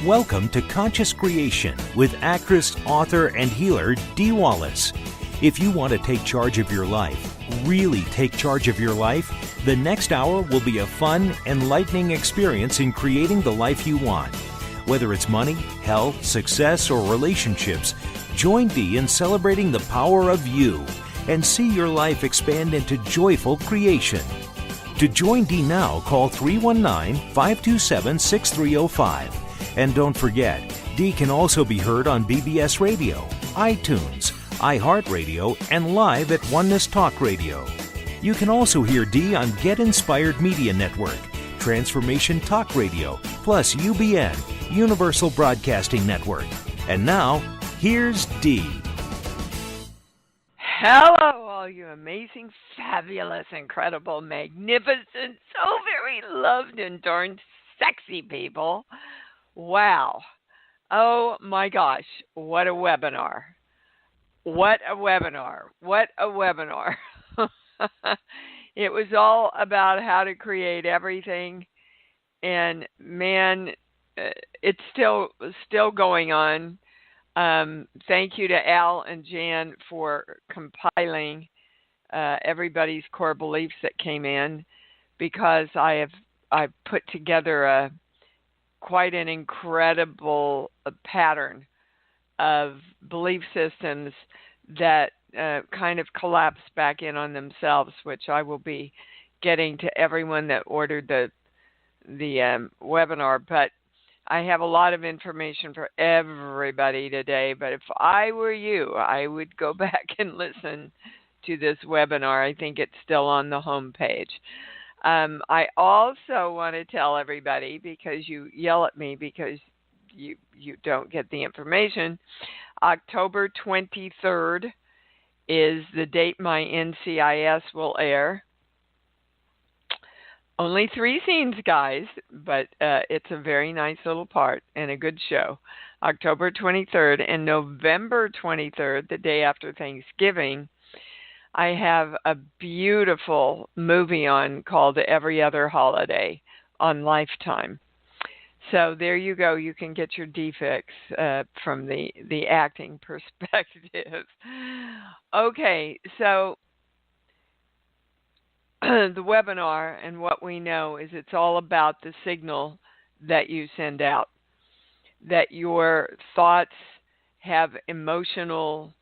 Welcome to Conscious Creation with actress, author, and healer Dee Wallace. If you want to take charge of your life, really take charge of your life, the next hour will be a fun, enlightening experience in creating the life you want. Whether it's money, health, success, or relationships, join Dee in celebrating the power of you and see your life expand into joyful creation. To join Dee now, call 319-527-6305. And don't forget, Dee can also be heard on BBS Radio, iTunes, iHeartRadio, and live at Oneness Talk Radio. You can also hear Dee on Get Inspired Media Network, Transformation Talk Radio, plus UBN, Universal Broadcasting Network. And now, here's Dee. Hello, all you amazing, fabulous, incredible, magnificent, so very loved and darn sexy people. Wow. Oh my gosh, what a webinar. What a webinar. What a webinar. It was all about how to create everything. And man, it's still going on. Thank you to Al and Jan for compiling everybody's core beliefs that came in, because I've put together quite an incredible pattern of belief systems that kind of collapse back in on themselves, which I will be getting to everyone that ordered the webinar. But I have a lot of information for everybody today. But if I were you, I would go back and listen to this webinar. I think it's still on the home page. I also want to tell everybody, because you yell at me because you don't get the information, October 23rd is the date my NCIS will air. Only 3 scenes, guys, but it's a very nice little part and a good show. October 23rd and November 23rd, the day after Thanksgiving, I have a beautiful movie on called Every Other Holiday on Lifetime. So there you go. You can get your defix from the acting perspective. Okay, so the webinar and what we know is it's all about the signal that you send out, that your thoughts have emotional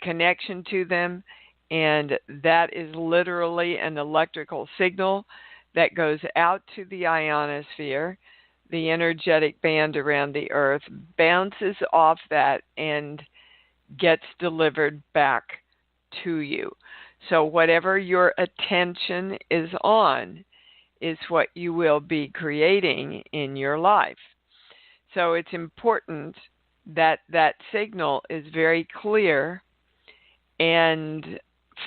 connection to them. And that is literally an electrical signal that goes out to the ionosphere, the energetic band around the earth, bounces off that and gets delivered back to you. So whatever your attention is on is what you will be creating in your life. So it's important that that signal is very clear and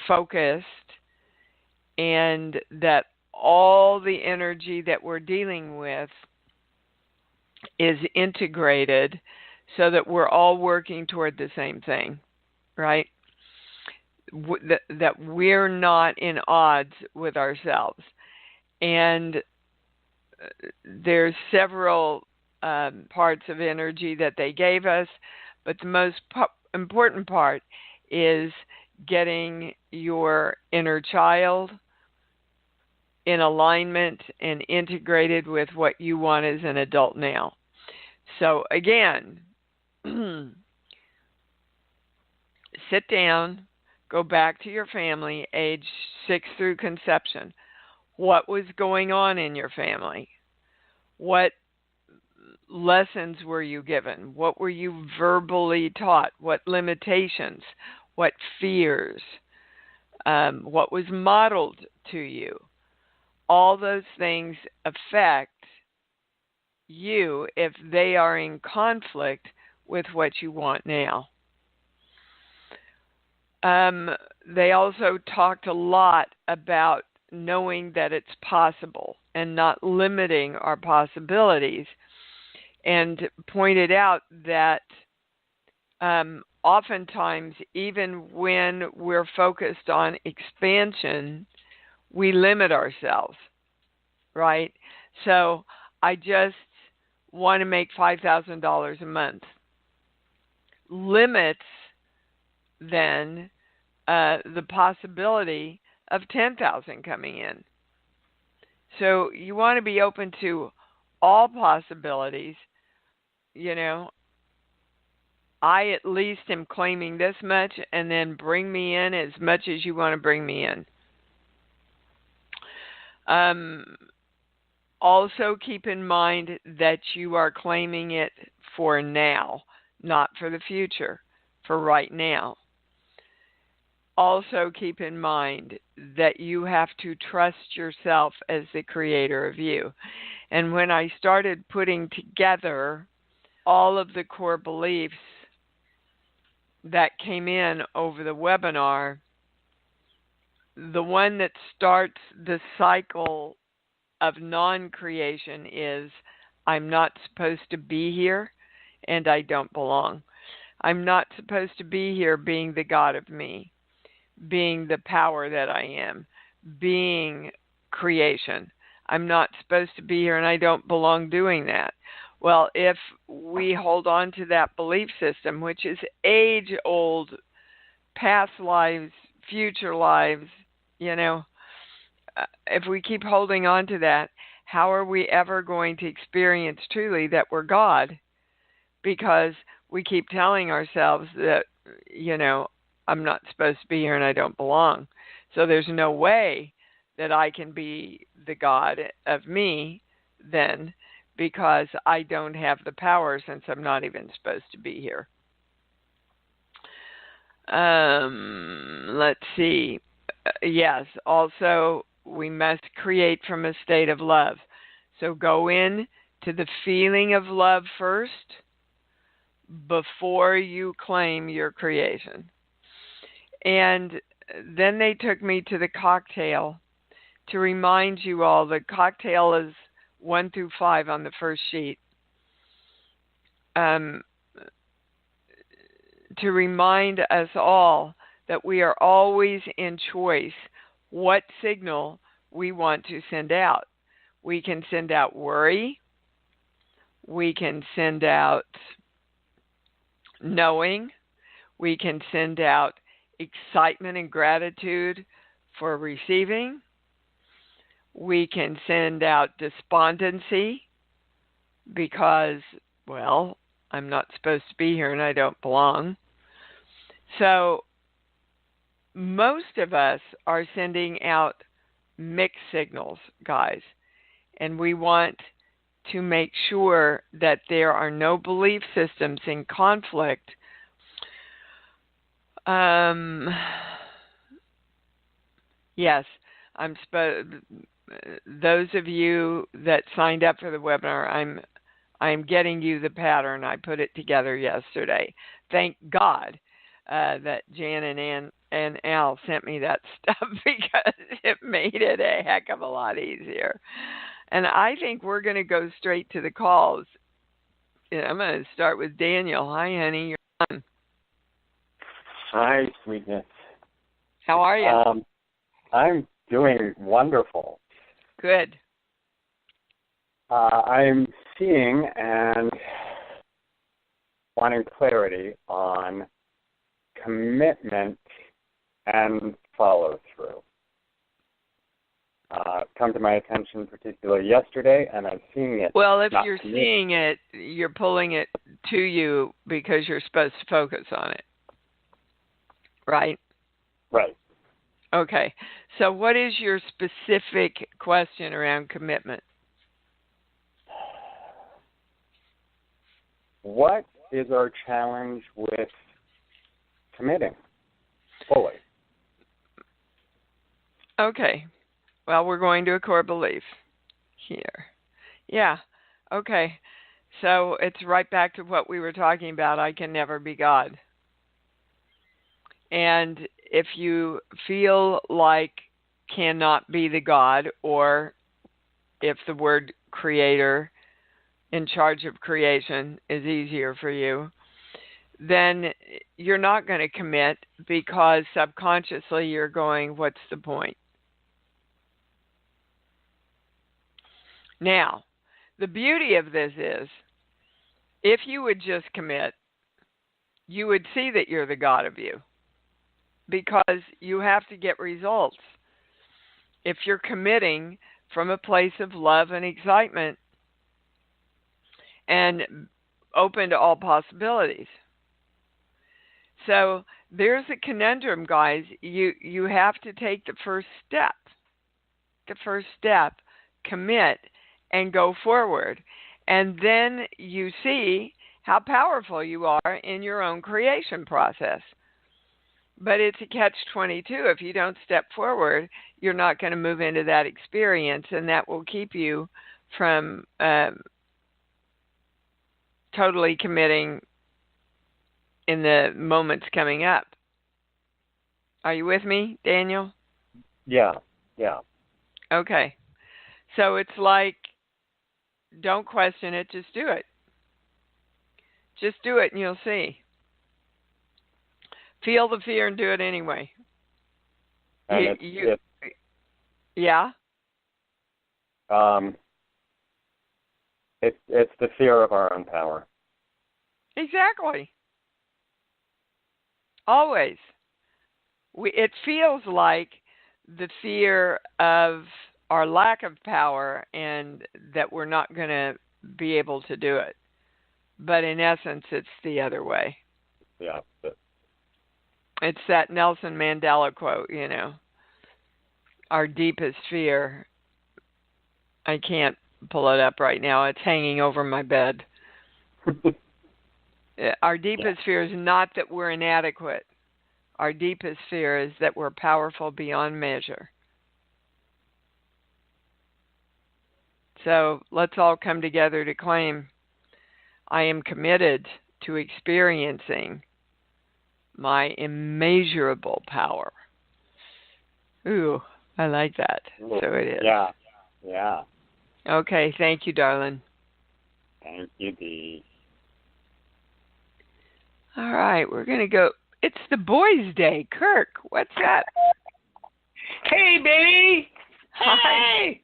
focused, and that all the energy that we're dealing with is integrated so that we're all working toward the same thing, right? That we're not in odds with ourselves. And there's several parts of energy that they gave us, but the most important part is getting your inner child in alignment and integrated with what you want as an adult now. So again, sit down, go back to your family, age 6 through conception. What was going on in your family? What lessons were you given? What were you verbally taught? What limitations? What fears? What was modeled to you? All those things affect you if they are in conflict with what you want now. They also talked a lot about knowing that it's possible and not limiting our possibilities, and pointed out that oftentimes, even when we're focused on expansion, we limit ourselves, right? So I just want to make $5,000 a month. Limits then the possibility of 10,000 coming in. So you want to be open to all possibilities. You know, I at least am claiming this much, and then bring me in as much as you want to bring me in. Also keep in mind that you are claiming it for now, not for the future, for right now. Also keep in mind that you have to trust yourself as the creator of you. And when I started putting together all of the core beliefs that came in over the webinar, the one that starts the cycle of non-creation is, I'm not supposed to be here and I don't belong. I'm not supposed to be here being the God of me, being the power that I am, being creation. I'm not supposed to be here and I don't belong doing that. Well, if we hold on to that belief system, which is age-old, past lives, future lives, if we keep holding on to that, how are we ever going to experience truly that we're God? Because we keep telling ourselves that, I'm not supposed to be here and I don't belong. So there's no way that I can be the God of me then, because I don't have the power since I'm not even supposed to be here. Let's see. Yes, also we must create from a state of love. So go in to the feeling of love first before you claim your creation. And then they took me to the cocktail to remind you all. The cocktail is 1 through 5 on the first sheet. To remind us all that we are always in choice what signal we want to send out. We can send out worry. We can send out knowing. We can send out excitement and gratitude for receiving. We can send out despondency because, well, I'm not supposed to be here and I don't belong. So most of us are sending out mixed signals, guys, and we want to make sure that there are no belief systems in conflict. Yes, those of you that signed up for the webinar, I'm getting you the pattern. I put it together yesterday. Thank God that Jan and Al sent me that stuff, because it made it a heck of a lot easier. And I think we're going to go straight to the calls. I'm going to start with Daniel. Hi, honey. You're on. Hi, sweetness. How are you? I'm doing wonderful. Good. I'm seeing and wanting clarity on commitment and follow-through. Come to my attention particularly yesterday, and I'm seeing it. Well, if you're seeing it, you're pulling it to you because you're supposed to focus on it. Right? Right. Okay. So what is your specific question around commitment? What is our challenge with committing fully? Okay. Well, we're going to a core belief here. Yeah. Okay. So it's right back to what we were talking about. I can never be God. And if you feel like cannot be the God, or if the word creator, in charge of creation, is easier for you, then you're not going to commit, because subconsciously you're going, what's the point? Now, The beauty of this is, if you would just commit, you would see that you're the God of you, because you have to get results. If you're committing from a place of love and excitement and open to all possibilities. So there's a conundrum, guys. You have to take the first step. Commit, and go forward. And then you see how powerful you are in your own creation process. But it's a catch-22. If you don't step forward, you're not going to move into that experience, and that will keep you from totally committing in the moments coming up. Are you with me, Daniel? Yeah. Okay. So it's like, don't question it, just do it. Just do it and you'll see. Feel the fear and do it anyway. And yeah? It's the fear of our own power. Exactly. Always. It feels like the fear of our lack of power and that we're not going to be able to do it. But in essence, it's the other way. Yeah. It's that Nelson Mandela quote, our deepest fear. I can't pull it up right now. It's hanging over my bed. Our deepest fear is not that we're inadequate. Our deepest fear is that we're powerful beyond measure. So let's all come together to claim, I am committed to experiencing my immeasurable power. Ooh, I like that. Ooh, so it is. Yeah. Okay, thank you, darling. Thank you, Dee. All right, we're going to go. It's the boys' day. Kirk, what's up? Hey, baby. Hi.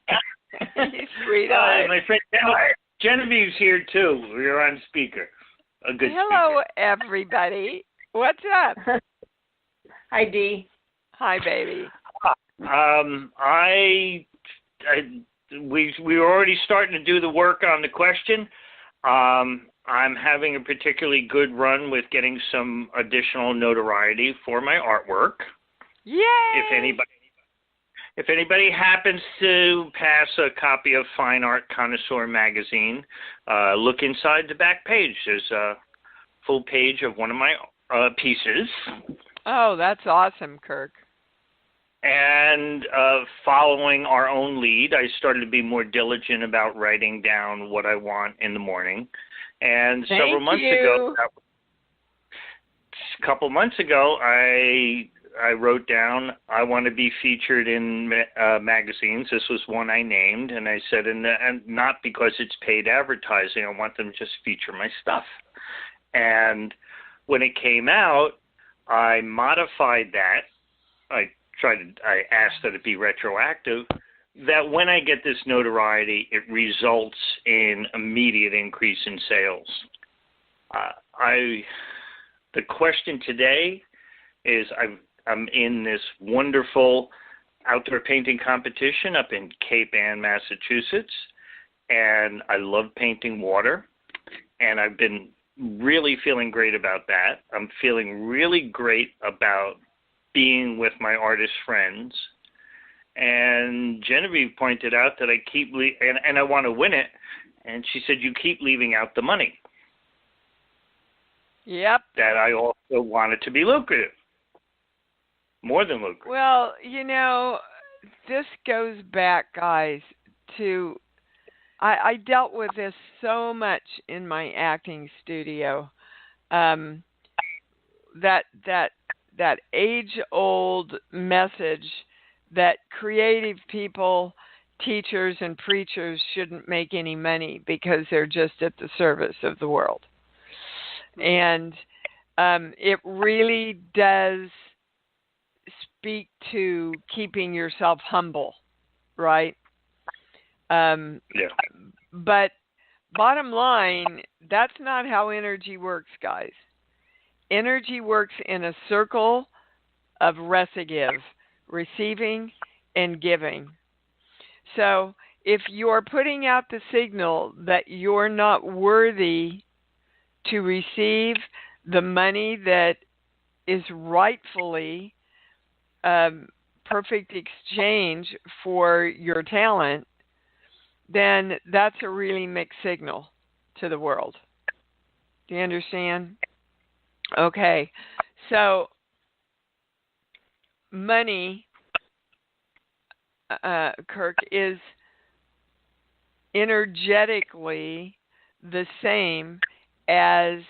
You sweetheart. My friend Genevieve's here, too. We're on speaker. A good Hello, speaker. everybody. What's up? Hi, Dee. Hi, baby. We were already starting to do the work on the question. I'm having a particularly good run with getting some additional notoriety for my artwork. Yay! If anybody happens to pass a copy of Fine Art Connoisseur magazine, look inside the back page. There's a full page of one of my pieces. Oh, that's awesome, Kirk. And following our own lead, I started to be more diligent about writing down what I want in the morning. And several months ago, a couple months ago, I wrote down, I want to be featured in magazines. This was one I named, and I said, and not because it's paid advertising, I want them to just feature my stuff. And when it came out, I modified that. I asked that it be retroactive, that when I get this notoriety, it results in immediate increase in sales. The question today is, I'm in this wonderful outdoor painting competition up in Cape Ann, Massachusetts, and I love painting water, and I've been really feeling great about that. I'm feeling really great about being with my artist friends. And Genevieve pointed out that I keep and I want to win it, and she said, you keep leaving out the money. Yep. That I also want it to be lucrative. More than lucrative. Well, this goes back, guys, to I dealt with this so much in my acting studio. That age-old message that creative people, teachers, and preachers shouldn't make any money because they're just at the service of the world. And it really does speak to keeping yourself humble, right? Yeah. But bottom line, that's not how energy works, guys. Energy works in a circle of recidive, receiving and giving. So if you're putting out the signal that you're not worthy to receive the money that is rightfully perfect exchange for your talent, then that's a really mixed signal to the world. Do you understand? Okay, so money, Kirk, is energetically the same as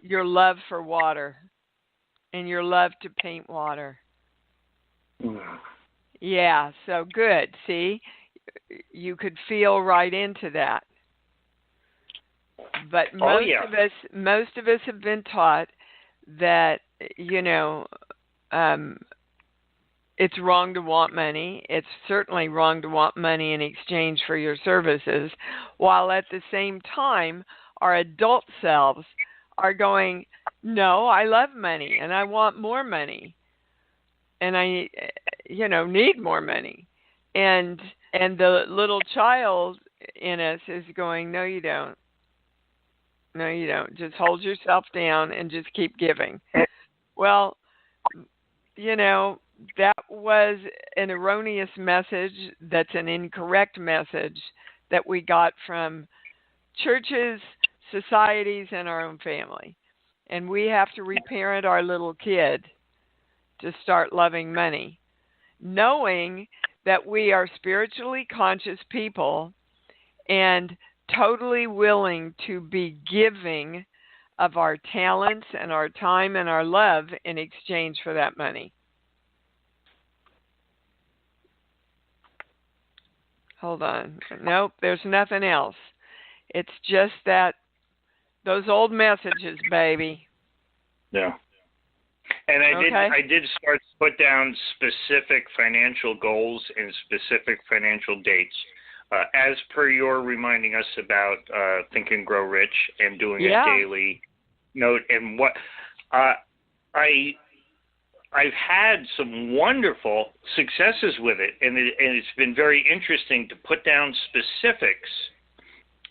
your love for water and your love to paint water. Yeah, so good. See, you could feel right into that. But most of us have been taught that, it's wrong to want money. It's certainly wrong to want money in exchange for your services, while at the same time, our adult selves are going, no, I love money and I want more money. And I, need more money. And the little child in us is going, no, you don't. No, you don't. Just hold yourself down and just keep giving. Well, that was an erroneous message. That's an incorrect message that we got from churches, societies, and our own family. And we have to reparent our little kid to start loving money, knowing that we are spiritually conscious people and totally willing to be giving of our talents and our time and our love in exchange for that money. Hold on. Nope, there's nothing else. It's just that those old messages, baby. Yeah. And I did start to put down specific financial goals and specific financial dates, as per your reminding us about Think and Grow Rich and doing a daily note. And what I've had some wonderful successes with it, and it's been very interesting to put down specifics.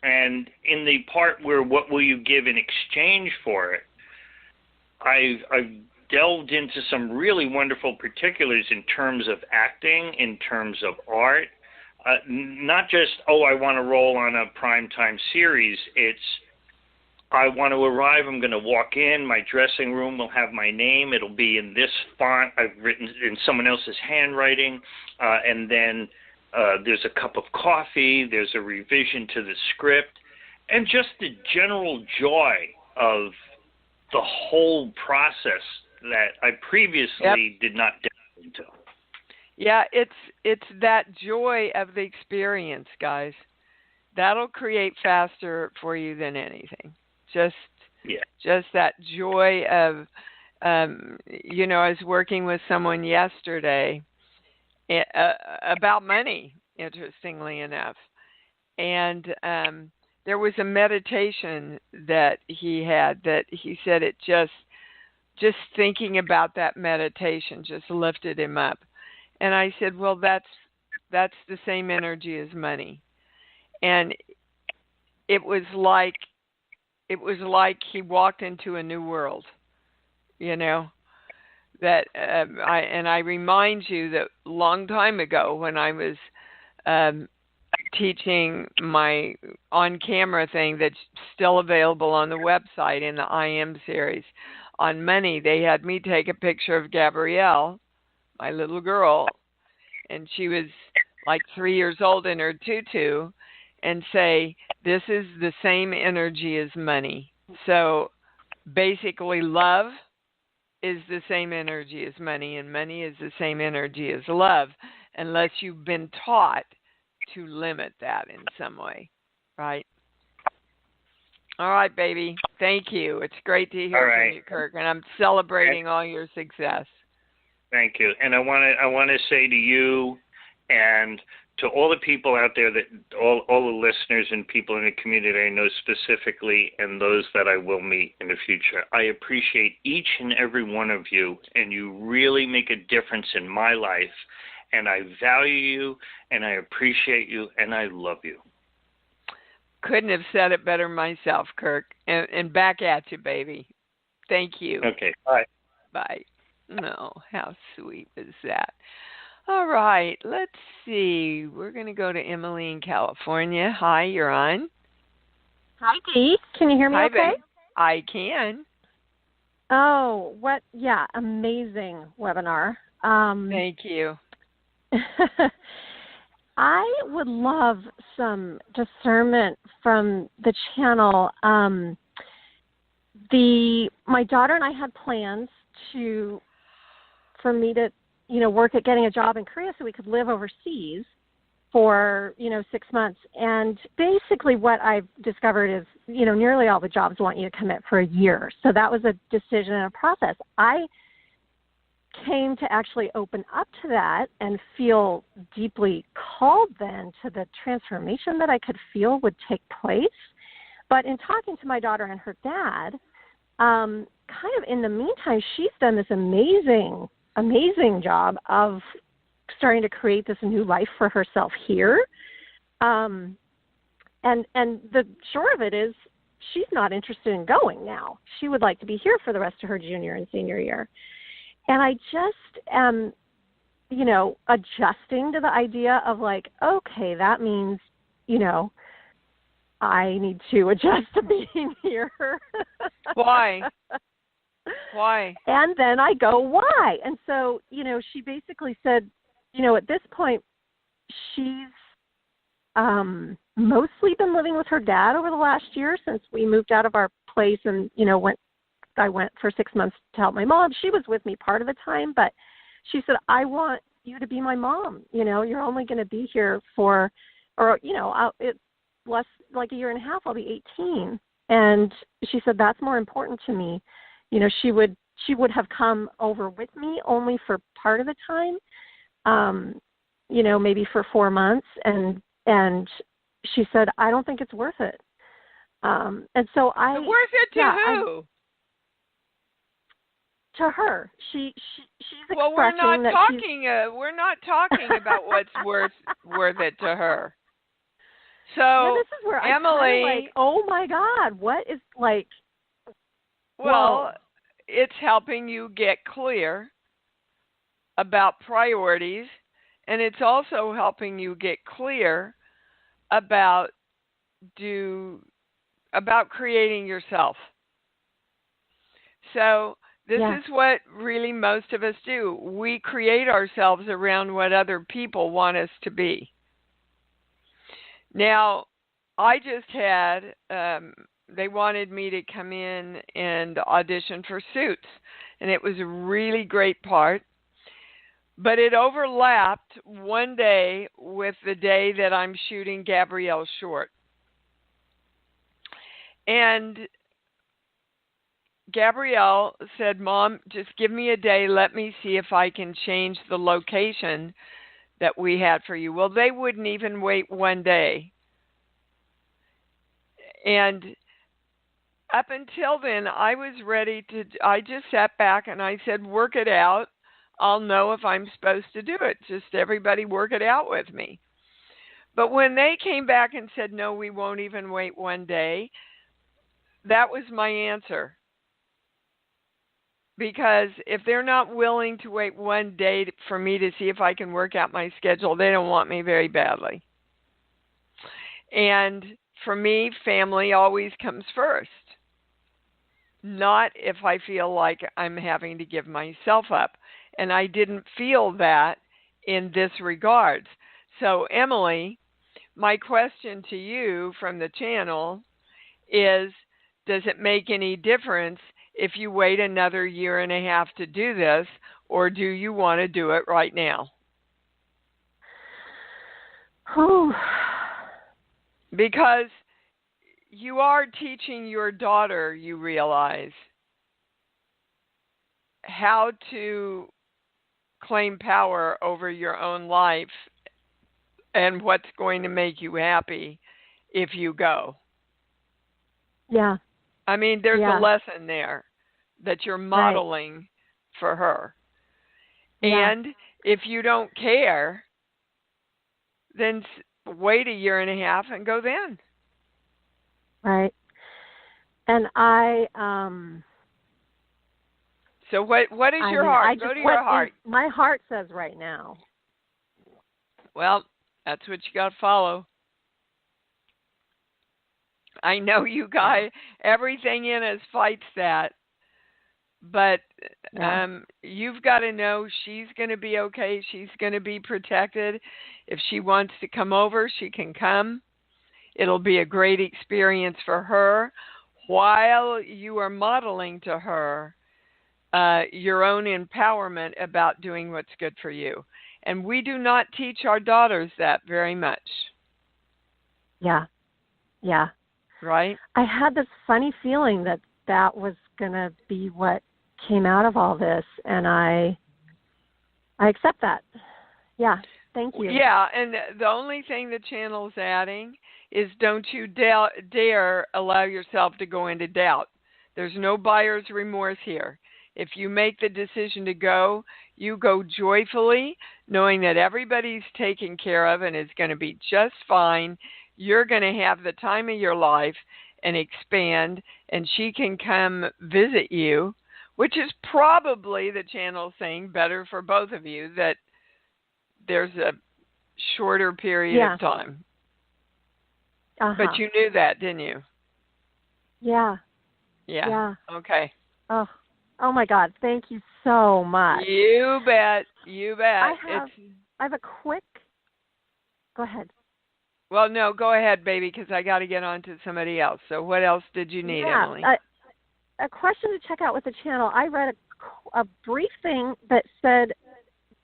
And in the part where what will you give in exchange for it, I've delved into some really wonderful particulars in terms of acting, in terms of art. Not just, I want to roll on a primetime series. It's, I want to arrive, I'm going to walk in, my dressing room will have my name, it'll be in this font I've written in someone else's handwriting, and then there's a cup of coffee, there's a revision to the script, and just the general joy of the whole process that I previously did not delve into. Yeah, it's that joy of the experience, guys. That'll create faster for you than anything. Just that joy of, I was working with someone yesterday about money, interestingly enough. And there was a meditation that he had that he said it just thinking about that meditation just lifted him up. And I said, well, that's the same energy as money. And it was like he walked into a new world, that I remind you that a long time ago when I was teaching my on-camera thing that's still available on the website in the I Am series on money, they had me take a picture of Gabrielle, my little girl, and she was like 3 years old in her tutu, and say, this is the same energy as money. So basically love is the same energy as money, and money is the same energy as love, unless you've been taught to limit that in some way, right? All right, baby. Thank you. It's great to hear from you, Kirk, and I'm celebrating all your success. Thank you. And I want to say to you and to all the people out there, that all the listeners and people in the community I know specifically, and those that I will meet in the future, I appreciate each and every one of you, and you really make a difference in my life, and I value you, and I appreciate you, and I love you. Couldn't have said it better myself, Kirk. And back at you, baby. Thank you. Okay, bye. Bye. No, how sweet is that? All right, let's see. We're going to go to Emily in California. Hi, you're on. Hi, Dee. Can you hear me okay? Babe. I can. Oh, yeah, amazing webinar. Thank you. I would love some discernment from the channel. My daughter and I had plans for me to work at getting a job in Korea so we could live overseas for, 6 months. And basically what I've discovered is, nearly all the jobs want you to commit for a year. So that was a decision and a process. I came to actually open up to that and feel deeply called then to the transformation that I could feel would take place. But in talking to my daughter and her dad, kind of in the meantime, she's done this amazing job of starting to create this new life for herself here. And the short of it is she's not interested in going now. She would like to be here for the rest of her junior and senior year. And I just am, adjusting to the idea of like, okay, that means, I need to adjust to being here. Why? Why? And then I go, why? And so, she basically said, at this point, she's mostly been living with her dad over the last year since we moved out of our place and, I went for 6 months to help my mom. She was with me part of the time, but she said, I want you to be my mom. You're only going to be here for, it's less like a year and a half. I'll be 18. And she said, that's more important to me. She would have come over with me only for part of the time, maybe for 4 months. And she said, I don't think it's worth it. And so worth it to who? To her, she's well, we're not that talking. We're not talking about what's worth it to her. So yeah, this is where Emily, I'm like, oh my God, what is like? Well, it's helping you get clear about priorities, and it's also helping you get clear about creating yourself. So. This is what really most of us do. We create ourselves around what other people want us to be. Now, I just had, they wanted me to come in and audition for Suits, and it was a really great part. But it overlapped one day with the day that I'm shooting Gabrielle's short. And Gabrielle said, Mom, just give me a day. Let me see if I can change the location that we had for you. Well, they wouldn't even wait one day. And up until then, I was ready I just sat back and I said, work it out. I'll know if I'm supposed to do it. Just everybody work it out with me. But when they came back and said, no, we won't even wait one day, that was my answer. Because if they're not willing to wait one day for me to see if I can work out my schedule, they don't want me very badly. And for me, family always comes first. Not if I feel like I'm having to give myself up. And I didn't feel that in this regards. So, Emily, my question to you from the channel is, does it make any difference if you wait another year and a half to do this, or do you want to do it right now? Because you are teaching your daughter, you realize, how to claim power over your own life and what's going to make you happy if you go. Yeah. I mean, there's a lesson there that you're modeling for her. Yeah. And if you don't care, then wait a year and a half and go then. Right. And so what is your heart? Go to your heart. My heart says right now. Well, that's what you got to follow. I know you guys, everything in us fights that. But you've got to know she's going to be okay. She's going to be protected. If she wants to come over, she can come. It'll be a great experience for her while you are modeling to her your own empowerment about doing what's good for you. And we do not teach our daughters that very much. Yeah. Yeah. Right? I had this funny feeling that was going to be what came out of all this, and I accept that. Yeah, thank you. Yeah, and the only thing the channel's adding is don't you dare allow yourself to go into doubt. There's no buyer's remorse here. If you make the decision to go, you go joyfully, knowing that everybody's taken care of and is going to be just fine. You're going to have the time of your life and expand, and she can come visit you, which is probably, the channel saying, better for both of you, that there's a shorter period of time. But you knew that, didn't you? Yeah. Yeah. Yeah. Okay. Oh my God! Thank you so much. You bet. You bet. I have a quick. Go ahead. Well, no, go ahead, baby, because I got to get on to somebody else. So what else did you need, Emily? A question to check out with the channel. I read a brief thing that said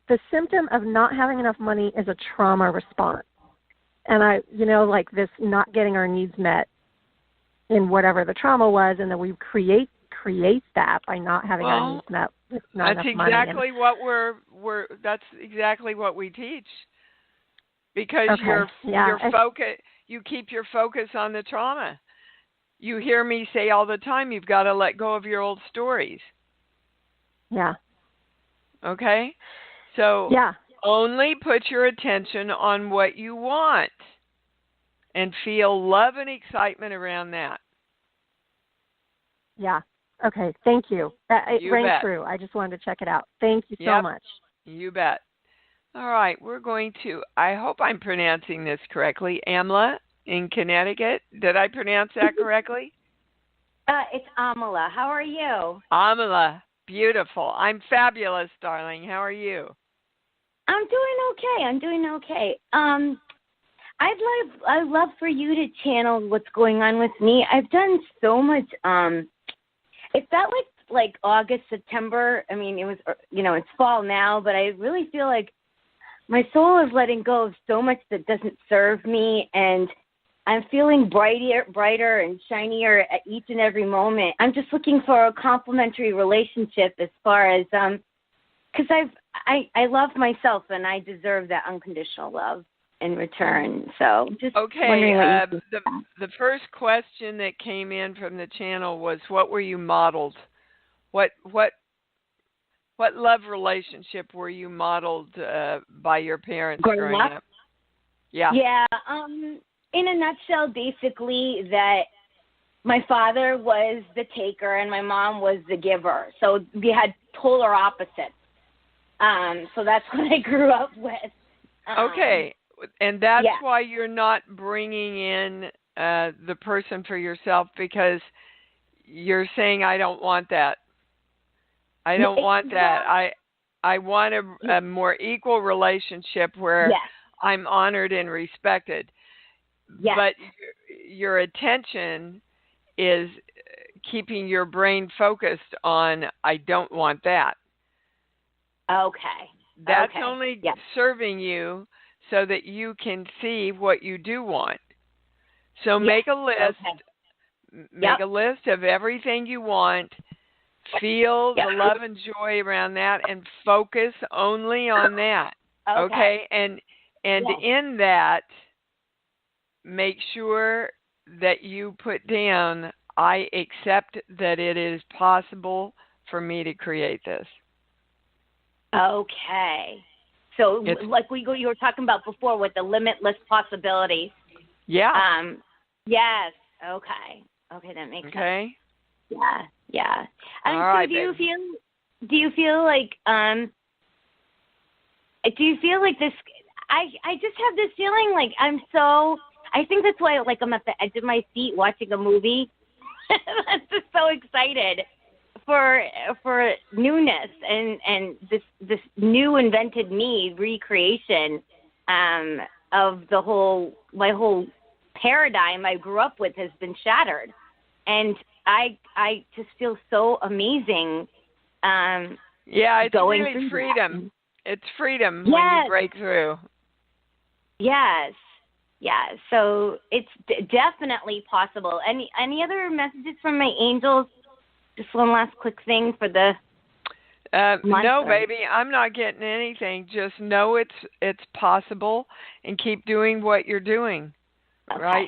the symptom of not having enough money is a trauma response. And like this not getting our needs met in whatever the trauma was, and then we create that by not having our needs met with not enough money. That's exactly what we teach. Because you keep your focus on the trauma. You hear me say all the time, you've got to let go of your old stories. Yeah. Okay? So only put your attention on what you want and feel love and excitement around that. Yeah. Okay. Thank you. It rang true. I just wanted to check it out. Thank you so much. You bet. All right. We're going to, I hope I'm pronouncing this correctly, Amla in Connecticut. Did I pronounce that correctly? It's Amala. How are you? Amala. Beautiful. I'm fabulous, darling. How are you? I'm doing okay. I'd love for you to channel what's going on with me. I've done so much. It felt like August, September. I mean, it was, it's fall now, but I really feel like my soul is letting go of so much that doesn't serve me, and I'm feeling brighter and shinier at each and every moment. I'm just looking for a complimentary relationship as far as, because I love myself and I deserve that unconditional love in return. So just wondering what you think. The first question that came in from the channel was, what were you modeled? What love relationship were you modeled by your parents growing up? Yeah. Yeah. In a nutshell, basically that my father was the taker and my mom was the giver. So we had polar opposites. So that's what I grew up with. Okay. And that's why you're not bringing in the person for yourself, because you're saying, I don't want that. I don't want that. I want a more equal relationship where I'm honored and respected. Yes. But your attention is keeping your brain focused on, I don't want that. Okay. That's only serving you so that you can see what you do want. So make a list. Okay. Make a list of everything you want. Feel the love and joy around that, and focus only on that. Okay? And in that, make sure that you put down, I accept that it is possible for me to create this. Okay. So like you were talking about before with the limitless possibilities. Yeah. Yes. Okay. Okay, that makes sense. Okay. Yeah. Yeah. All So right, do you feel like this I just have this feeling like I think that's why like I'm at the edge of my seat watching a movie. I'm just so excited for newness and this new invented me recreation of my whole paradigm I grew up with has been shattered, and I just feel so amazing. It's going really through freedom. that. It's freedom when you break through. Yes. Yeah, so it's definitely possible. Any other messages from my angels? Just one last quick thing for the no, baby, I'm not getting anything. Just know it's possible, and keep doing what you're doing. Okay. Right?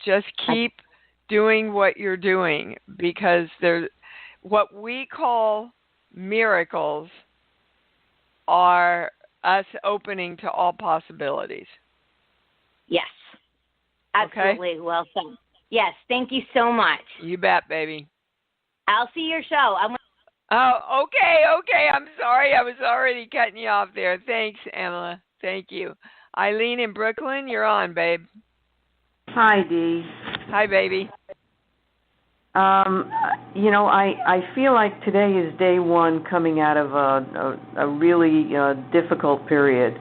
Just keep doing what you're doing, because there's what we call miracles are us opening to all possibilities. Yes. Absolutely. Okay? Well said. Yes. Thank you so much. You bet, baby. I'll see your show. Oh, okay. I'm sorry. I was already cutting you off there. Thanks, Emma. Thank you. Eileen in Brooklyn, you're on, babe. Hi, Dee. Hi, baby. I feel like today is day one coming out of a really difficult period.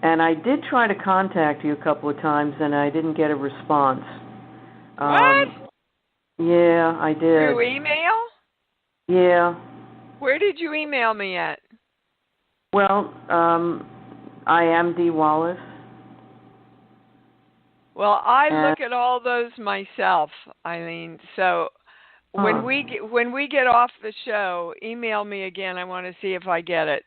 And I did try to contact you a couple of times, and I didn't get a response. What? Yeah, I did. Through email? Yeah. Where did you email me at? Well, I am Dee Wallace. Well, I look at all those myself, Eileen. So when we get off the show, email me again. I want to see if I get it.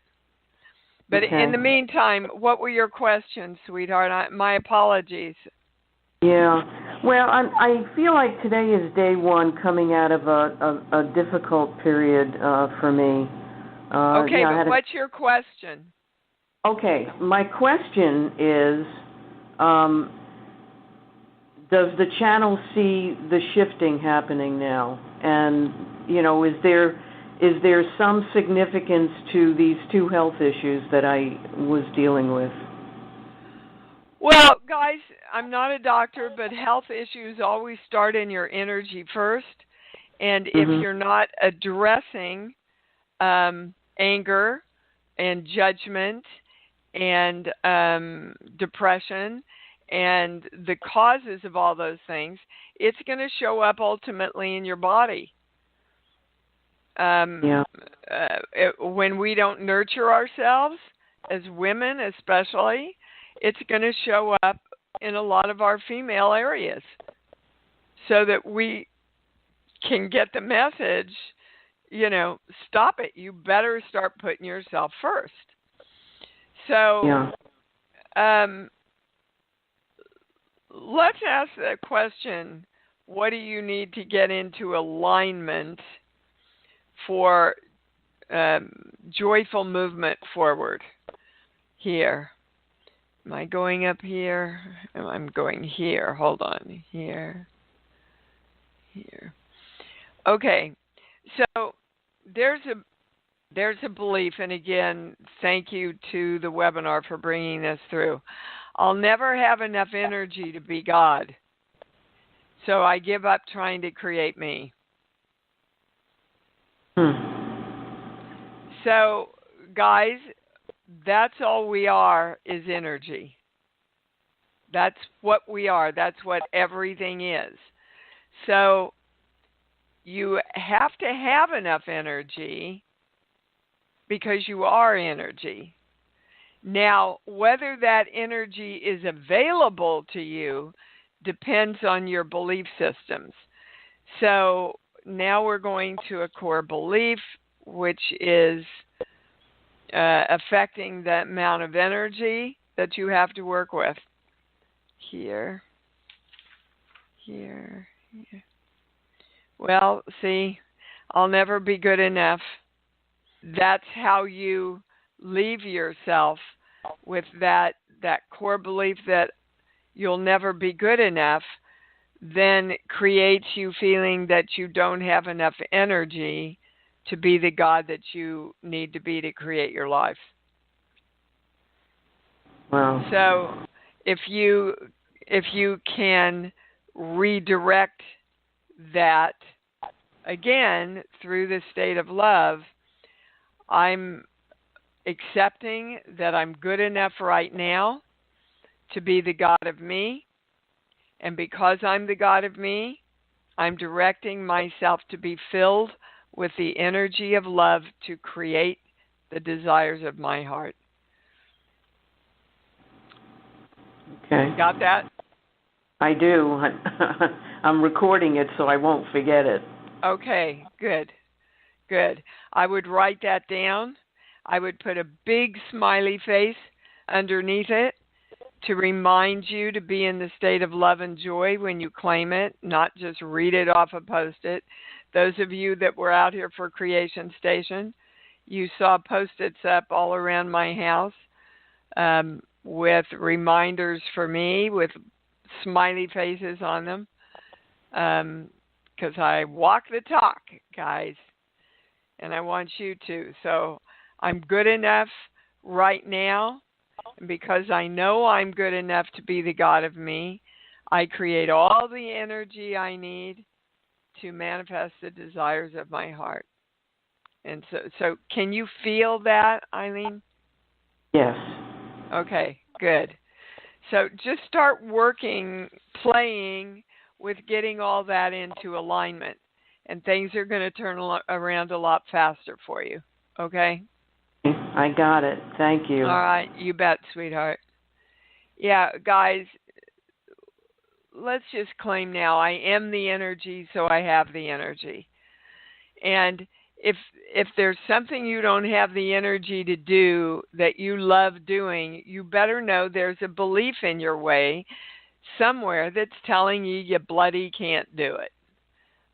But in the meantime, what were your questions, sweetheart? My apologies. Yeah. Well, I feel like today is day one coming out of a difficult period for me. Okay, but what's your question? Okay, my question is, does the channel see the shifting happening now? And, is there some significance to these two health issues that I was dealing with? Well, guys, I'm not a doctor, but health issues always start in your energy first. And if you're not addressing anger and judgment and depression and the causes of all those things, it's going to show up ultimately in your body. When we don't nurture ourselves, as women especially, it's going to show up in a lot of our female areas, so that we can get the message, stop it. You better start putting yourself first. So let's ask the question, what do you need to get into alignment for joyful movement forward here? Am I going up here? I'm going here. Hold on. Here. Okay. So there's a belief, and again, thank you to the webinar for bringing this through. I'll never have enough energy to be God, so I give up trying to create me. So, guys, that's all we are, is energy. That's what we are. That's what everything is. So you have to have enough energy because you are energy. Now, whether that energy is available to you depends on your belief systems. So now we're going to a core belief, which is affecting the amount of energy that you have to work with. Here. Well, see, I'll never be good enough. That's how you leave yourself with that core belief that you'll never be good enough, then creates you feeling that you don't have enough energy to be the God that you need to be to create your life. Wow. So if you can redirect that again through the state of love, I'm accepting that I'm good enough right now to be the God of me. And because I'm the God of me, I'm directing myself to be filled with the energy of love to create the desires of my heart. Okay. Got that? I do. I'm recording it so I won't forget it. Okay, good. I would write that down. I would put a big smiley face underneath it to remind you to be in the state of love and joy when you claim it, not just read it off a Post-it. Those of you that were out here for Creation Station, you saw Post-its up all around my house with reminders for me with smiley faces on them because I walk the talk, guys, and I want you to. So I'm good enough right now, and because I know I'm good enough to be the God of me, I create all the energy I need to manifest the desires of my heart. And so can you feel that, Eileen? Yes. Okay, good. So just start playing with getting all that into alignment, and things are going to turn around a lot faster for you, okay? I got it. Thank you. All right, you bet, sweetheart. Yeah, guys, let's just claim now I am the energy, so I have the energy. And if there's something you don't have the energy to do that you love doing, you better know there's a belief in your way somewhere that's telling you bloody can't do it.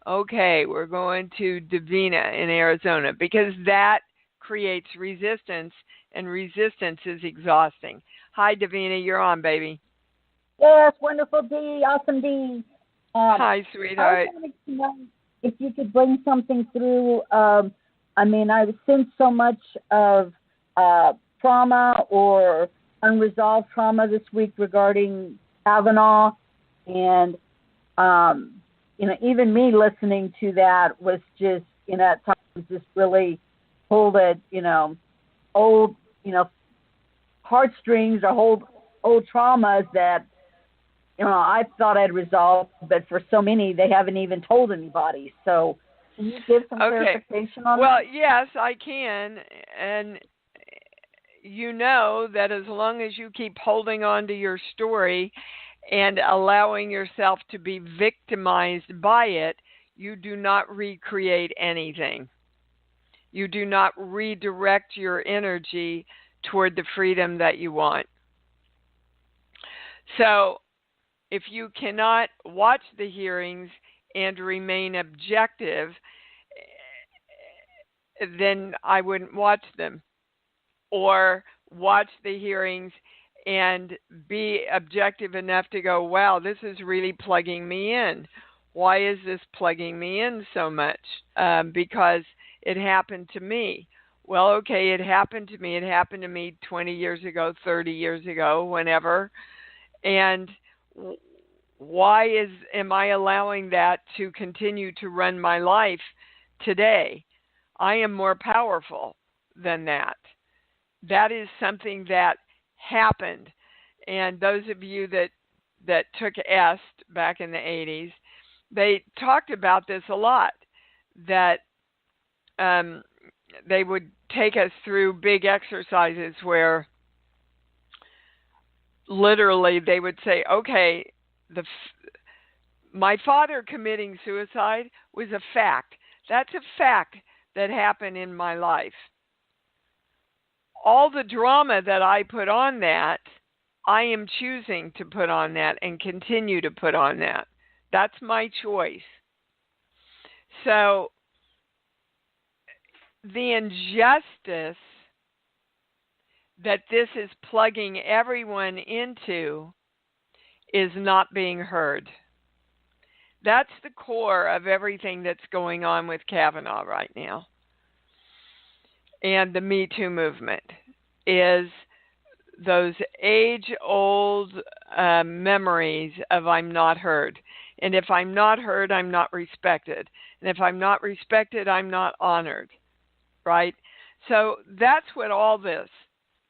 Okay, we're going to Davina in Arizona because that creates resistance, and resistance is exhausting. Hi, Davina, you're on, baby. Yes, wonderful D, awesome D. Hi, sweetheart. I wanted to know if you could bring something through. I've seen so much of trauma or unresolved trauma this week regarding Kavanaugh, and even me listening to that was just, at times just really pulled at, old, heartstrings or old traumas that, I thought I'd resolved, but for so many, they haven't even told anybody. So can you give some clarification on that? Well, yes, I can. And you know that as long as you keep holding on to your story and allowing yourself to be victimized by it, you do not recreate anything. You do not redirect your energy toward the freedom that you want. So if you cannot watch the hearings and remain objective, then I wouldn't watch them. Or watch the hearings and be objective enough to go, wow, this is really plugging me in. Why is this plugging me in so much? Because it happened to me. Well, okay, it happened to me. It happened to me 20 years ago, 30 years ago, whenever. And why am I allowing that to continue to run my life today? I am more powerful than that. That is something that happened. And those of you that took EST back in the 80s, they talked about this a lot, that they would take us through big exercises where literally they would say, okay, my father committing suicide was a fact. That's a fact that happened in my life. All the drama that I put on that I am choosing to put on that and continue to put on that. That's my choice. So the injustice that this is plugging everyone into is not being heard. That's the core of everything that's going on with Kavanaugh right now. And the Me Too movement is those age-old memories of I'm not heard. And if I'm not heard, I'm not respected. And if I'm not respected, I'm not honored. Right? So that's what all this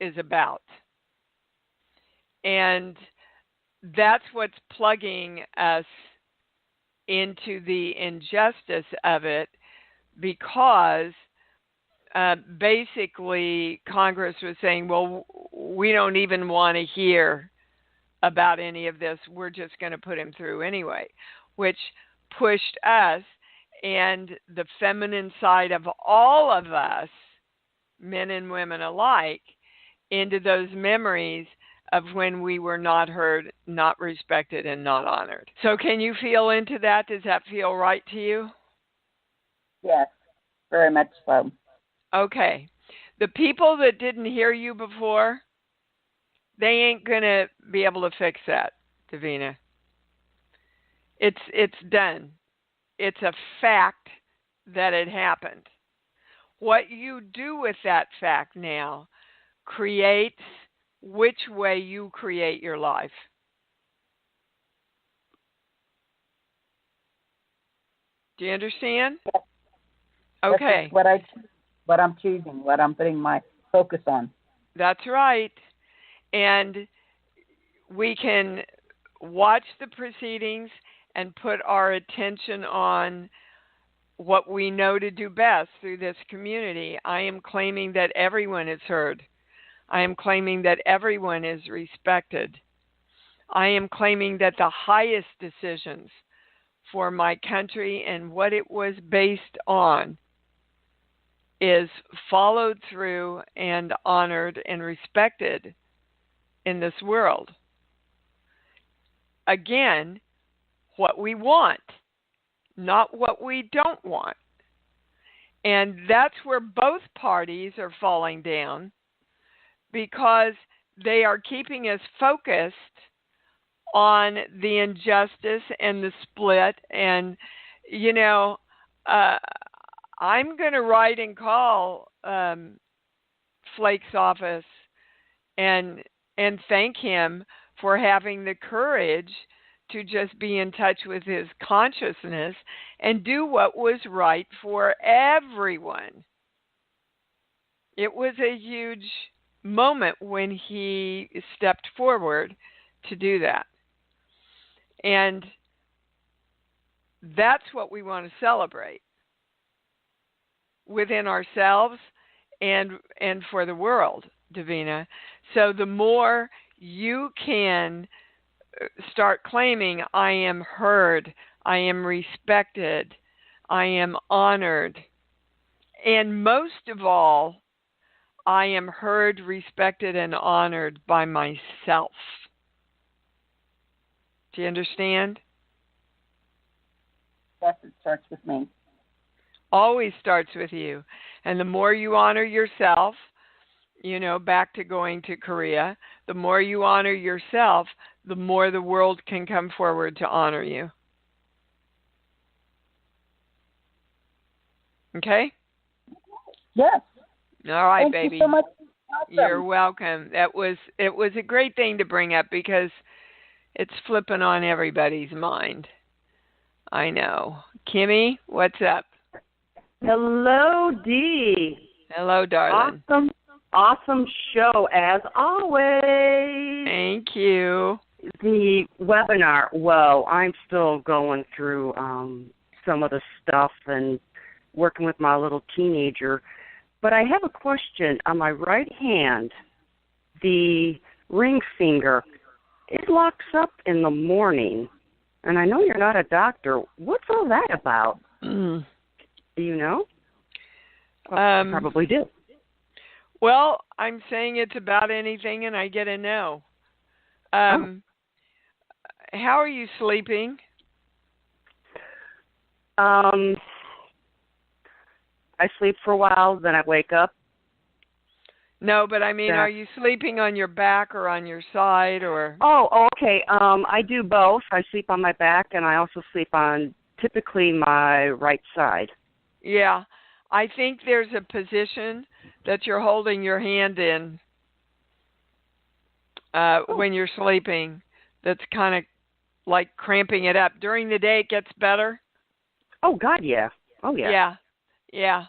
is about. And that's what's plugging us into the injustice of it, because basically Congress was saying, well, we don't even want to hear about any of this. We're just going to put him through anyway, which pushed us and the feminine side of all of us, men and women alike, into those memories of when we were not heard, not respected, and not honored. So can you feel into that? Does that feel right to you? Yes, very much so. Okay. The people that didn't hear you before, they ain't going to be able to fix that, Davina. It's done. It's a fact that it happened. What you do with that fact now creates which way you create your life. Do you understand? Yes. Okay. That's what I'm choosing, what I'm putting my focus on. That's right. And we can watch the proceedings and put our attention on what we know to do best through this community. I am claiming that everyone is heard. I am claiming that everyone is respected. I am claiming that the highest decisions for my country and what it was based on is followed through and honored and respected in this world. Again, what we want, not what we don't want. And that's where both parties are falling down, because they are keeping us focused on the injustice and the split. And, you know, I'm going to write and call Flake's office and thank him for having the courage to just be in touch with his consciousness and do what was right for everyone. It was a huge moment when he stepped forward to do that. And that's what we want to celebrate within ourselves and for the world, Davina. So the more you can start claiming, I am heard, I am respected, I am honored, and most of all, I am heard, respected, and honored by myself. Do you understand? Yes, it starts with me. Always starts with you. And the more you honor yourself, you know, back to going to Korea, the more you honor yourself, the more the world can come forward to honor you. Okay? Yes. All right, Thank baby. you so much. Awesome. You're welcome. It was a great thing to bring up because it's flipping on everybody's mind. I know. Kimmy, what's up? Hello, Dee. Hello, darling. Awesome show as always. Thank you. The webinar, well, I'm still going through some of the stuff and working with my little teenager. But I have a question. On my right hand, the ring finger, it locks up in the morning. And I know you're not a doctor. What's all that about? Do you know? You probably do. Well, I'm saying it's about anything, and I get a no. How are you sleeping? I sleep for a while, then I wake up. No, but I mean, are you sleeping on your back or on your side or? Oh, okay. I do both. I sleep on my back, and I also sleep on typically my right side. Yeah, I think there's a position that you're holding your hand in when you're sleeping that's kind of like cramping it up. During the day, it gets better. Oh, God, yeah. Oh, yeah. Yeah.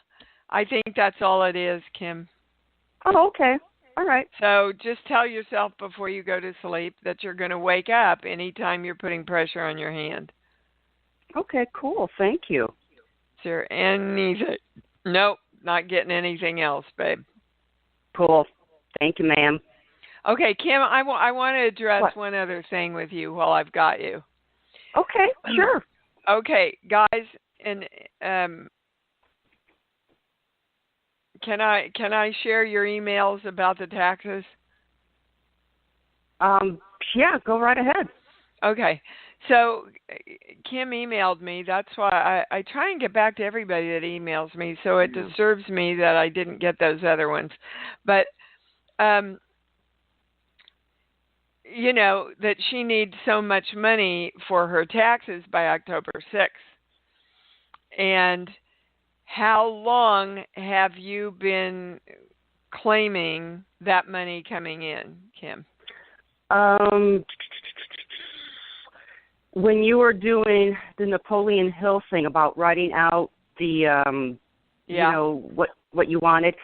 I think that's all it is, Kim. Oh, okay. All right. So just tell yourself before you go to sleep that you're going to wake up anytime you're putting pressure on your hand. Okay, cool. Thank you. Is there anything? Nope, not getting anything else, babe. Cool. Thank you, ma'am. Okay, Kim, I want to address one other thing with you while I've got you. Okay, sure. Okay, guys, and can I share your emails about the taxes? Yeah, go right ahead. Okay. So Kim emailed me. That's why I try and get back to everybody that emails me. So it disturbs me that I didn't get those other ones. But, you know, that she needs so much money for her taxes by October 6th. And how long have you been claiming that money coming in, Kim? When you were doing the Napoleon Hill thing about writing out the, you know, what you wanted,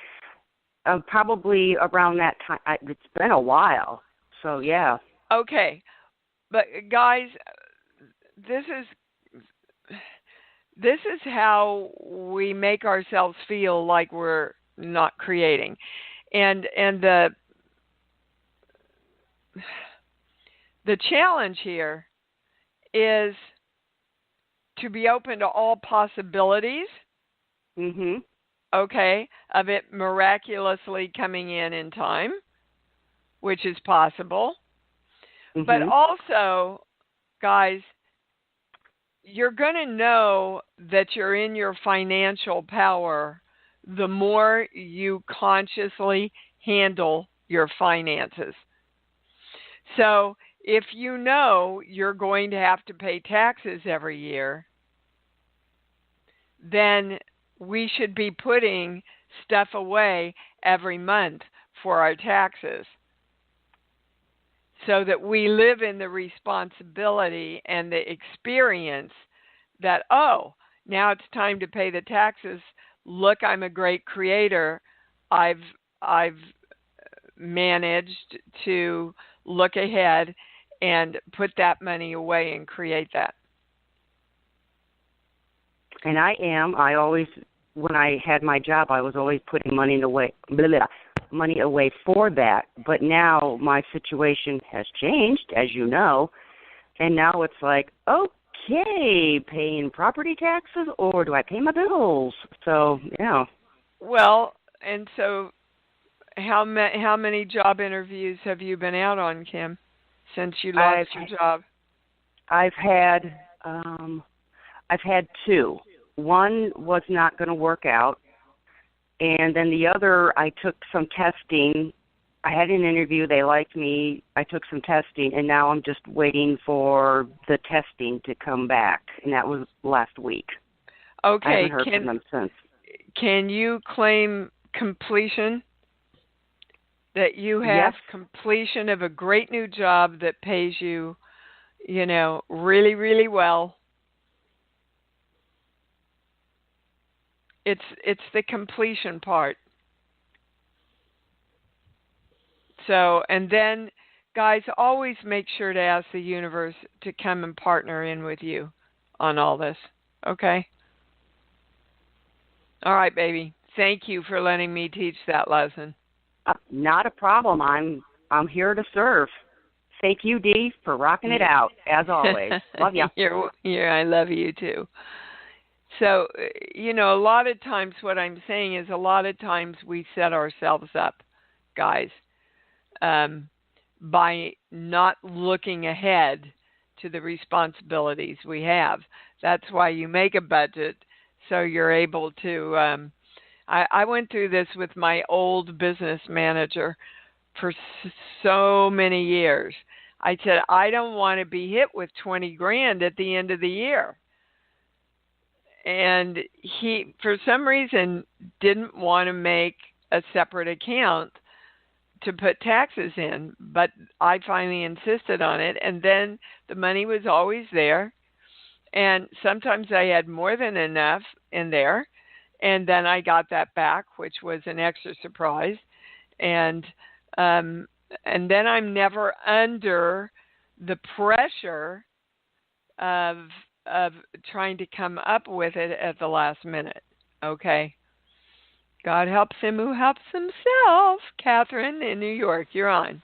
probably around that time. It's been a while, so yeah. Okay, but guys, this is how we make ourselves feel like we're not creating, and the challenge here is to be open to all possibilities, okay, of it miraculously coming in time, which is possible. But also, guys, you're going to know that you're in your financial power the more you consciously handle your finances. So if you know you're going to have to pay taxes every year, then we should be putting stuff away every month for our taxes so that we live in the responsibility and the experience that, oh, now it's time to pay the taxes. Look, I'm a great creator. I've managed to look ahead and put that money away and create that. And I always, when I had my job, I was always putting money away for that. But now my situation has changed, as you know, and now it's like, okay, paying property taxes, or do I pay my bills? So, yeah. Well, and so how many job interviews have you been out on, Kim, since you lost your job? I've had 2. One was not going to work out, and then the other, I took some testing. I had an interview. They liked me. I took some testing, and now I'm just waiting for the testing to come back, and that was last week. Okay. I haven't heard from them since. Can you claim completion? That you have completion of a great new job that pays you, you know, really, really well. It's the completion part. So, and then, guys, always make sure to ask the universe to come and partner in with you on all this. Okay? All right, baby. Thank you for letting me teach that lesson. Not a problem. I'm here to serve. Thank you, Dee, for rocking it out, as always. Love you. I love you, too. So, you know, a lot of times what I'm saying is a lot of times we set ourselves up, guys. by not looking ahead to the responsibilities we have. That's why you make a budget, so you're able to. I went through this with my old business manager for so many years. I said, I don't want to be hit with 20 grand at the end of the year. And he, for some reason, didn't want to make a separate account to put taxes in, but I finally insisted on it, and then the money was always there, and sometimes I had more than enough in there, and then I got that back, which was an extra surprise, and then I'm never under the pressure of trying to come up with it at the last minute. Okay. God helps him who helps himself. Catherine in New York, you're on.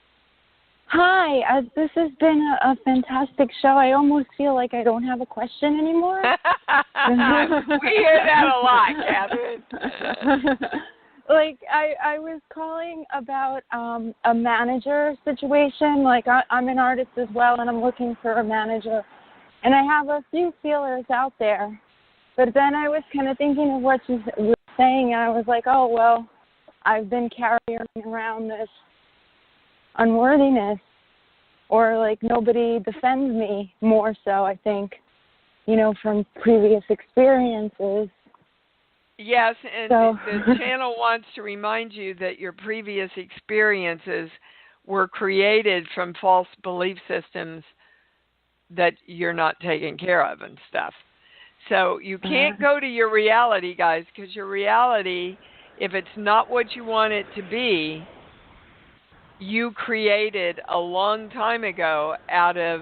Hi, this has been a fantastic show. I almost feel like I don't have a question anymore. We hear that a lot, Catherine. Like, I was calling about a manager situation. Like, I'm an artist as well, and I'm looking for a manager. And I have a few feelers out there. But then I was kind of thinking of what you were saying, and I was like, oh, well, I've been carrying around this unworthiness, or like nobody defends me more so, I think, from previous experiences. Yes, and the channel wants to remind you that your previous experiences were created from false belief systems that you're not taken care of and stuff. So you can't go to your reality, guys, because your reality, if it's not what you want it to be, you created a long time ago out of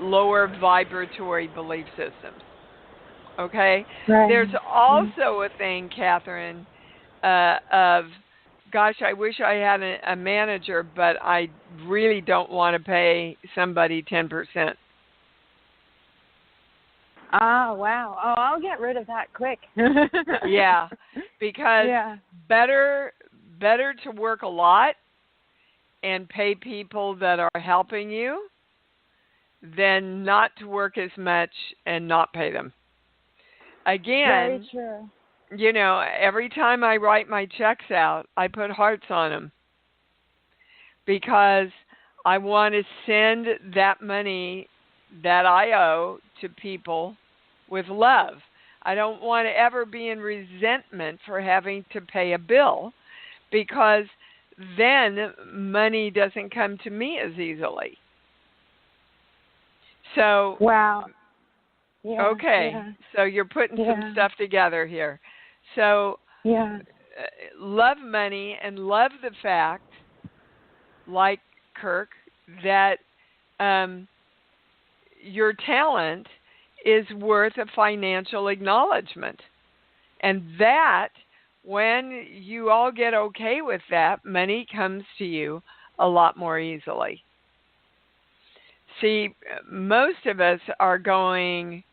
lower vibratory belief systems. Okay? Right. There's also a thing, Catherine, of, gosh, I wish I had a manager, but I really don't want to pay somebody 10%. Ah, wow. Oh, I'll get rid of that quick. Yeah, because better to work a lot and pay people that are helping you than not to work as much and not pay them. Again, very true. Every time I write my checks out, I put hearts on them because I want to send that money that I owe to people with love. I don't want to ever be in resentment for having to pay a bill, because then money doesn't come to me as easily. So, wow. Yeah, okay, so you're putting some stuff together here. So, love money and love the fact, like Kirk, that your talent is worth a financial acknowledgement. And that, when you all get okay with that, money comes to you a lot more easily. See, most of us are going,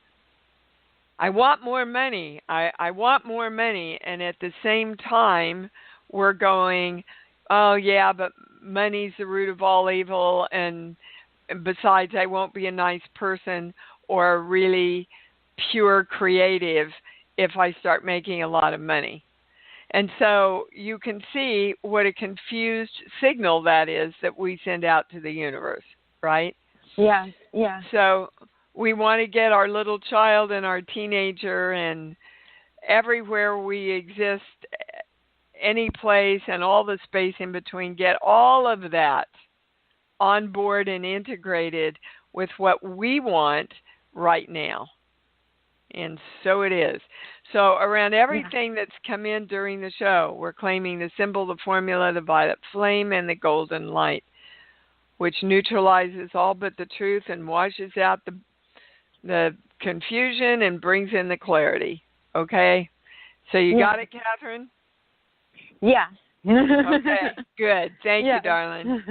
I want more money. I want more money. And at the same time, we're going, oh, yeah, but money's the root of all evil. And besides, I won't be a nice person or a really pure creative if I start making a lot of money. And so you can see what a confused signal that is that we send out to the universe, right? Yeah. So we want to get our little child and our teenager and everywhere we exist, any place and all the space in between, get all of that on board and integrated with what we want right now. And so it is. So around everything that's come in during the show, we're claiming the symbol, the formula, the violet flame, and the golden light, which neutralizes all but the truth and washes out the confusion and brings in the clarity. Okay? So you got it, Catherine? Yeah. Okay, good. Thank you, darling.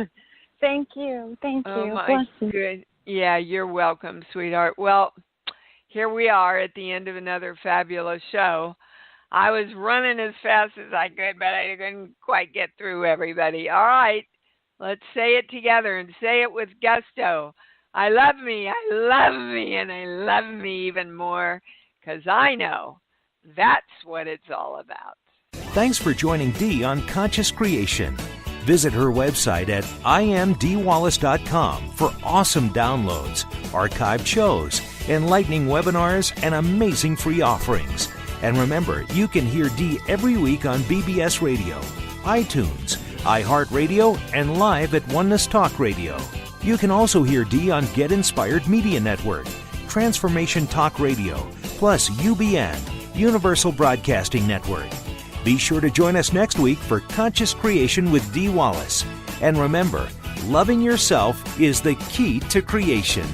Thank you. Oh, my good. Yeah, you're welcome, sweetheart. Well, here we are at the end of another fabulous show. I was running as fast as I could, but I couldn't quite get through everybody. All right. Let's say it together and say it with gusto. I love me, and I love me even more, because I know that's what it's all about. Thanks for joining Dee on Conscious Creation. Visit her website at imdwallace.com for awesome downloads, archived shows, enlightening webinars, and amazing free offerings. And remember, you can hear Dee every week on BBS Radio, iTunes, iHeartRadio, and live at Oneness Talk Radio. You can also hear Dee on Get Inspired Media Network, Transformation Talk Radio, plus UBN, Universal Broadcasting Network. Be sure to join us next week for Conscious Creation with Dee Wallace. And remember, loving yourself is the key to creation.